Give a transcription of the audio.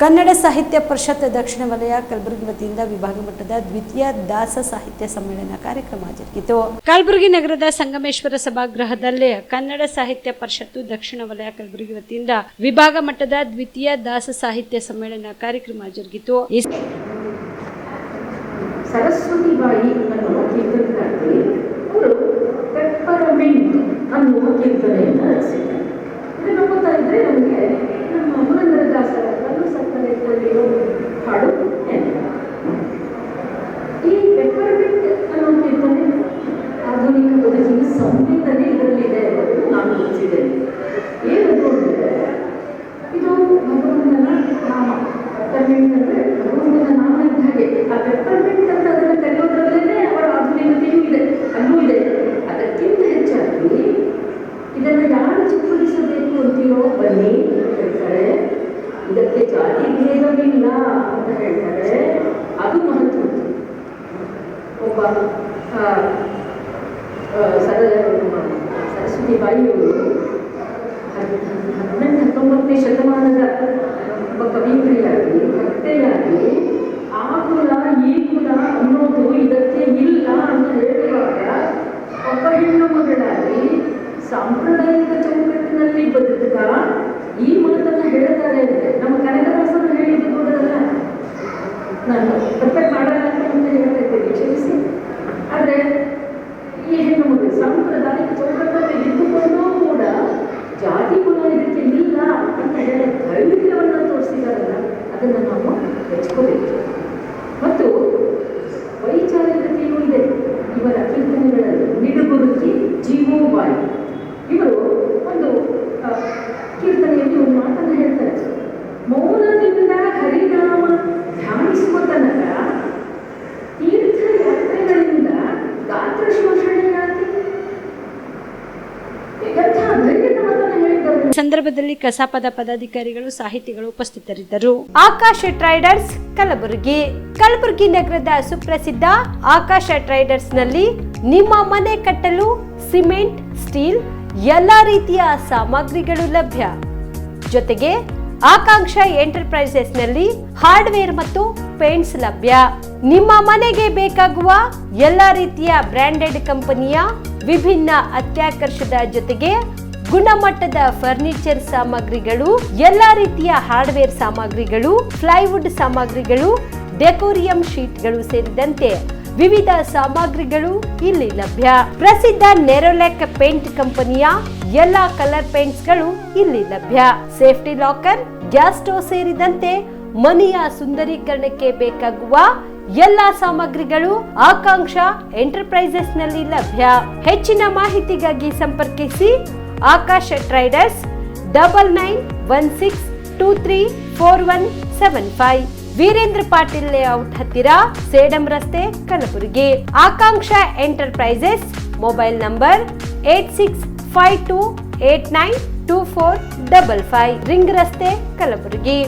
ಕನ್ನಡ ಸಾಹಿತ್ಯ ಪರಿಷತ್ ದಕ್ಷಿಣ ವಲಯ ಕಲಬುರಗಿ ವತಿಯಿಂದ ವಿಭಾಗ ಮಟ್ಟದ ದ್ವಿತೀಯ ದಾಸ ಸಾಹಿತ್ಯ ಸಮ್ಮೇಳನ ಕಾರ್ಯಕ್ರಮ ಜರುಗಿತು. ಕಲಬುರಗಿ ನಗರದ ಸಂಗಮೇಶ್ವರ ಸಭಾಗೃಹದಲ್ಲಿ ಕನ್ನಡ ಸಾಹಿತ್ಯ ಪರಿಷತ್ತು ದಕ್ಷಿಣ ವಲಯ ಕಲಬುರಗಿ ವತಿಯಿಂದ ವಿಭಾಗ ಮಟ್ಟದ ದ್ವಿತೀಯ ದಾಸ ಸಾಹಿತ್ಯ ಸಮ್ಮೇಳನ ಕಾರ್ಯಕ್ರಮ ಜರುಗಿತು. ಸರಸ್ವತಿ ಬಾಯಿ ಅನ್ನುವ ಕೀರ್ತನಕಾರ್ತಿ ಅವರು ಪೆಪ್ಪರಮಿಂಟ್ ಅನ್ನುವ ಕೀರ್ತನೆಯನ್ನು ರಚಿಸಿದ್ದಾರೆ. ಇದನ್ನು ಓದ್ತಾ ಇದ್ರೆ ನಮಗೆ ನಮ್ಮ ಪುರಂದರದಾಸರ ಕಲ್ಲು ಸಕ್ಕರೆ ಕೊಳ್ಳಿರೋ ಹಾಡು ಈ ಪೆಪ್ಪರಮಿಂಟ್ ಅನ್ನೋ ಕೀರ್ತನೆ ಆಧುನಿಕ ಬದುಕಿನ ಸಂವೇದನೆ ಇದರಲ್ಲಿದೆ ಅನ್ನೋದು ನಾನು ಓದಿಸಿದ್ದೇನೆ. ಏನಂದ್ರೆ ಇದು ಭಗವಂತನ ನಾಮ. ಪೆಪ್ಪರ್ಮೆಂಟ್ ಅಂದರೆ ಭಗವಂತನ ನಾಮ ಇದ್ದ ಹಾಗೆ. ಆ ಪೆಪ್ಪರ್ಮೆಂಟ್ ಅಂತ ಅದನ್ನು ಕರೆಯೋದ್ರಲ್ಲೇ ಅವರ ಆಧುನಿಕತೆಯೂ ಇದೆ, ಅಲ್ಲೂ ಇದೆ. ಅದಕ್ಕಿಂತ ಹೆಚ್ಚಾಗಿ ಇದನ್ನು ಯಾರು ಚಿತ್ರಿಸಬೇಕು ಅಂತೀರೋ ಬನ್ನಿ ಹೇಳ್ತಾರೆ. ಇದಕ್ಕೆ ಜಾತಿ ಭೇದವಿಲ್ಲ ಅಂತ ಹೇಳ್ತಾರೆ. ಅದು ಮಹತ್ವ. ಒಬ್ಬ ಸರಸ್ವತಿ ಬಾಯಿಯವರು 18-19ನೇ ಶತಮಾನದ ಒಬ್ಬ ಕವಿಯತ್ರಿಯಾಗಿ ಭಕ್ತೆಯಾಗಿ ಆ ಕುಲ ಈ ಕುಲ ಅನ್ನೋದು ಇದಕ್ಕೆ ಇಲ್ಲ ಅಂತ ಹೇಳುವಾಗ ಒಬ್ಬ ಹೆಣ್ಣು ಮಗಳಾಗಿ ಸಾಂಪ್ರದಾಯಿಕ ಚೌಕಟ್ಟಿನಲ್ಲಿ ಬದುಕುತ್ತಾ ಈ ಮಾತನ್ನು ಹೇಳ್ತಾರೆ ಅಂದರೆ ನಮ್ಮ ಕನಕದಾಸರು ಹೇಳಿದ್ದು ದೊಡ್ಡದಲ್ಲ. ನಾನು ಪರ್ಫೆಕ್ಟ್ ಮಾಡಲ್ಲ ಅಂತ ಹೇಳ್ತಾ ಇದ್ದೇನೆ, ಕ್ಷಮಿಸಿ. ಆದರೆ ಈ ಹೆಣ್ಣು ಮಗಳು ಸಾಂಪ್ರದಾಯಿಕ ಚೌಕಟ್ಟಲ್ಲಿ ಇದ್ದುಕೊಂಡೂ ಕೂಡ ಜಾತಿ ಕುಲ ಇದಕ್ಕೆ ಇಲ್ಲ ಅಂತ ಹೇಳಿ ಧೈರ್ಯವನ್ನು ತೋರಿಸಿದಾರಲ್ಲ, ಅದನ್ನು ನಾವು ಮೆಚ್ಕೋಬೇಕು. ಮತ್ತು ವೈಚಾರಿಕತೆಯೂ ಇದೆ ಇವರ ಕೀರ್ತನೆಗಳಲ್ಲಿ. ನಿಡುಗುರುಕಿ ಜೀವೋಬಾಯಿ ಇವರು ಒಂದು ಕೀರ್ತನೆಯಲ್ಲಿ ಒಂದು ಮಾತನ್ನು ಹೇಳ್ತಾರೆ. ಮೌನದಿಂದ ಹರಿನಾಮ ಧ್ಯಾನಿಸುವ ತನಕ ತೀರ್ಥಯಾತ್ರೆಗಳಿಂದ ಗಾತ್ರ ಶೋಷಣೆಯಾಗಿ ಸಂದರ್ಭದಲ್ಲಿ ಕಸಾಪದ ಪದಾಧಿಕಾರಿಗಳು, ಸಾಹಿತಿಗಳು ಉಪಸ್ಥಿತರಿದ್ದರು. ಆಕಾಶ ಟ್ರೇಡರ್ಸ್ ಕಲಬುರಗಿ. ಕಲಬುರಗಿ ನಗರದ ಸುಪ್ರಸಿದ್ಧ ಆಕಾಶ ಟ್ರೇಡರ್ಸ್ ನಲ್ಲಿ ನಿಮ್ಮ ಮನೆ ಕಟ್ಟಲು ಸಿಮೆಂಟ್, ಸ್ಟೀಲ್ ಎಲ್ಲಾ ರೀತಿಯ ಸಾಮಗ್ರಿಗಳು ಲಭ್ಯ. ಜೊತೆಗೆ ಆಕಾಂಕ್ಷ ಎಂಟರ್ಪ್ರೈಸಸ್ ನಲ್ಲಿ ಹಾರ್ಡ್ವೇರ್ ಮತ್ತು ಪೇಂಟ್ಸ್ ಲಭ್ಯ. ನಿಮ್ಮ ಮನೆಗೆ ಬೇಕಾಗುವ ಎಲ್ಲಾ ರೀತಿಯ ಬ್ರಾಂಡೆಡ್ ಕಂಪನಿಯ ವಿಭಿನ್ನ ಅತ್ಯಾಕರ್ಷದ ಜೊತೆಗೆ ಗುಣಮಟ್ಟದ ಫರ್ನಿಚರ್ ಸಾಮಗ್ರಿಗಳು, ಎಲ್ಲಾ ರೀತಿಯ ಹಾರ್ಡ್ವೇರ್ ಸಾಮಗ್ರಿಗಳು, ಪ್ಲೈವುಡ್ ಸಾಮಗ್ರಿಗಳು, ಡೆಕೋರಿಯಂ ಶೀಟ್ಗಳು ಸೇರಿದಂತೆ ವಿವಿಧ ಸಾಮಗ್ರಿಗಳು ಇಲ್ಲಿ ಲಭ್ಯ. ಪ್ರಸಿದ್ಧ ನೆರೋಲೆಕ್ ಪೇಂಟ್ ಕಂಪನಿಯ ಎಲ್ಲಾ ಕಲರ್ ಪೇಂಟ್ಸ್ಗಳು ಇಲ್ಲಿ ಲಭ್ಯ. ಸೇಫ್ಟಿ ಲಾಕರ್, ಗ್ಯಾಸ್ ಸ್ಟೋವ್ ಸೇರಿದಂತೆ ಮನೆಯ ಸುಂದರೀಕರಣಕ್ಕೆ ಬೇಕಾಗುವ ಎಲ್ಲಾ ಸಾಮಗ್ರಿಗಳು ಆಕಾಂಕ್ಷ ಎಂಟರ್ಪ್ರೈಸಸ್ ನಲ್ಲಿ ಲಭ್ಯ. ಹೆಚ್ಚಿನ ಮಾಹಿತಿಗಾಗಿ ಸಂಪರ್ಕಿಸಿ ಆಕಾಶ ಟ್ರೇಡರ್ಸ್ 9916234175, ವೀರೇಂದ್ರ ಪಾಟೀಲ್ ಲೇಔಟ್ ಹತ್ತಿರ, ಸೇಡಂ ರಸ್ತೆ, ಕಲಬುರಗಿ. ಆಕಾಂಕ್ಷ ಎಂಟರ್ಪ್ರೈಸಸ್ ಮೊಬೈಲ್ ನಂಬರ್ 8652892455, ರಿಂಗ್ ರಸ್ತೆ, ಕಲಬುರಗಿ.